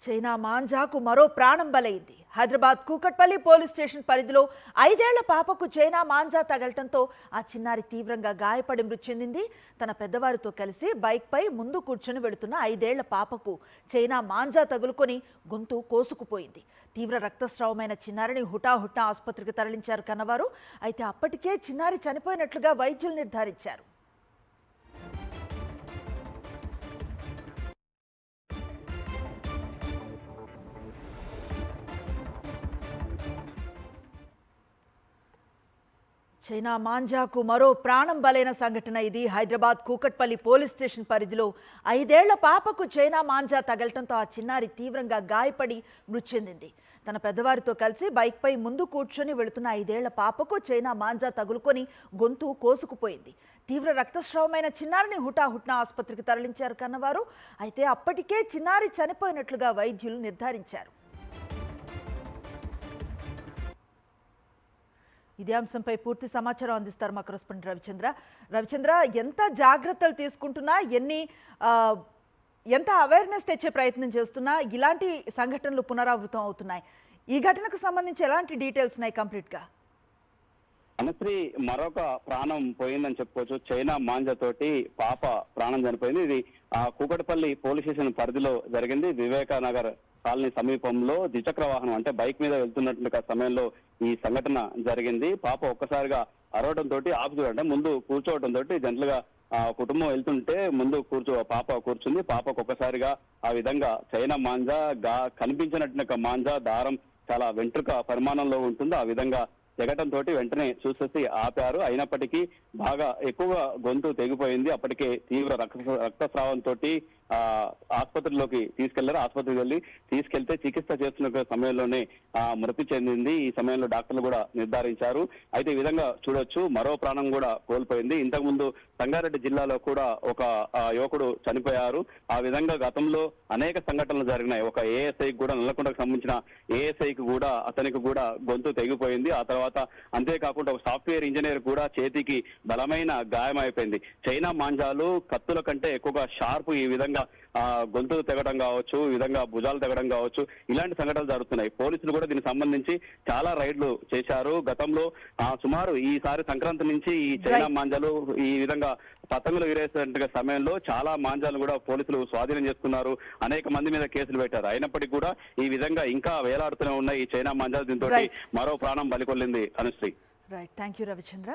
China మాంజాకు మరో ప్రాణం బలైంది. Hyderabad Kukatpally police station పరిధిలో 5 ఏళ్ల పాపకు చైనా మాంజా తగలటంతో ఆ చిన్నారి తీవ్రంగా గాయపడి మృతి చెందింది. తన పెద్దవారితో కలిసి బైక్పై ముందు కూర్చొని వెళుతున్న 5 ఏళ్ల పాపకు చైనా మాంజా తగులుకొని గొంతు కోసుకుపోయింది. తీవ్ర రక్తస్రావమైన చిన్నారిని హుటాహుటా ఆసుపత్రికి తరలించారు కన్నవారు. అయితే అప్పటికే చిన్నారి చనిపోయినట్లుగా వైద్యులు నిర్ధారించారు. చైనా మాంజాకు మరో ప్రాణం బలైన సంఘటన ఇది. హైదరాబాద్ కూకట్పల్లి పోలీస్ స్టేషన్ పరిధిలో 5 ఏళ్ల పాపకు చైనా మాంజా తగలటంతో ఆ చిన్నారి తీవ్రంగా గాయపడి మృతి చెందింది. తన పెద్దవారితో కలిసి బైక్పై ముందు కూర్చొని వెళుతున్న 5 ఏళ్ల పాపకు చైనా మాంజా తగులుకొని గొంతు కోసుకుపోయింది. తీవ్ర రక్తస్రావమైన చిన్నారిని హుటాహుట్నా ఆసుపత్రికి తరలించారు కన్నవారు. అయితే అప్పటికే చిన్నారి చనిపోయినట్లుగా వైద్యులు నిర్ధారించారు. ఇదే అంశంపై పూర్తి సమాచారం అందిస్తారు మా కరెస్పాండెంట్ రవిచంద్ర. ఎంత జాగ్రత్తలు తీసుకుంటున్నా, ఎంత అవేర్నెస్ తెచ్చే ప్రయత్నం చేస్తున్నా ఇలాంటి సంఘటనలు పునరావృతం అవుతున్నాయి. ఈ ఘటనకు సంబంధించి ఎలాంటి డీటెయిల్స్ ఉన్నాయి కంప్లీట్గా? అనుశ్రీ, మరొక ప్రాణం పోయిందని చెప్పుకోవచ్చు. చైనా మాంజా తోటి పాప ప్రాణం చనిపోయింది. ఇది కూకట్పల్లి పోలీస్ స్టేషన్ పరిధిలో జరిగింది. వివేకానగర్ కాలనీ సమీపంలో ద్విచక్ర వాహనం అంటే బైక్ మీద వెళ్తున్నట్టు సమయంలో ఈ సంఘటన జరిగింది. పాప ఒక్కసారిగా అరవడం తోటి అంటే ముందు కూర్చోవడం తోటి జనరల్ గా కుటుంబం వెళ్తుంటే ముందు పాప కూర్చుంది. పాపకు ఒక్కసారిగా ఆ విధంగా చైనా మాంజా కనిపించినట్టు మాంజా దారం చాలా వెంట్రుక పరిమాణంలో ఉంటుంది. ఆ విధంగా తెగటం తోటి వెంటనే చూసేసి ఆపారు. అయినప్పటికీ బాగా ఎక్కువగా గొంతు తెగిపోయింది. అప్పటికే తీవ్ర రక్తస్రావంతో ఆసుపత్రిలోకి తీసుకెళ్లారు. ఆసుపత్రికి వెళ్ళి తీసుకెళ్తే చికిత్స చేస్తున్న సమయంలోనే మృతి చెందింది. ఈ సమయంలో డాక్టర్లు కూడా నిర్ధారించారు. అయితే ఈ విధంగా చూడొచ్చు, మరో ప్రాణం కూడా కోల్పోయింది. ఇంతకుముందు సంగారెడ్డి జిల్లాలో కూడా ఒక యువకుడు చనిపోయారు. ఆ విధంగా గతంలో అనేక సంఘటనలు జరిగినాయి. ఒక ఏఎస్ఐకి కూడా, నల్లకొండకు సంబంధించిన ఏఎస్ఐకి కూడా, అతనికి కూడా గొంతు తెగిపోయింది. ఆ తర్వాత అంతేకాకుండా ఒక సాఫ్ట్వేర్ ఇంజనీర్ కూడా చేతికి బలమైన గాయం అయిపోయింది. చైనా మాంజాలు కత్తుల కంటే ఎక్కువగా షార్ప్. ఈ విధంగా గొంతు తెగడం కావచ్చు, ఈ విధంగా భుజాలు తెగడం కావచ్చు, ఇలాంటి సంఘటనలు జరుగుతున్నాయి. పోలీసులు కూడా దీనికి సంబంధించి చాలా రైడ్లు చేశారు. గతంలో సుమారు ఈసారి సంక్రాంతి నుంచి ఈ చైనా మాంజాలు ఈ విధంగా పతంగులు విరేసే సమయంలో చాలా మాంజాలు కూడా పోలీసులు స్వాధీనం చేసుకున్నారు. అనేక మంది మీద కేసులు పెట్టారు. అయినప్పటికీ కూడా ఈ విధంగా ఇంకా వేలాడుతూనే ఉన్నాయి ఈ చైనా మాంజాలు. దీంతో మరో ప్రాణం బలికొల్లింది Anushree. Right, thank you Ravichandra.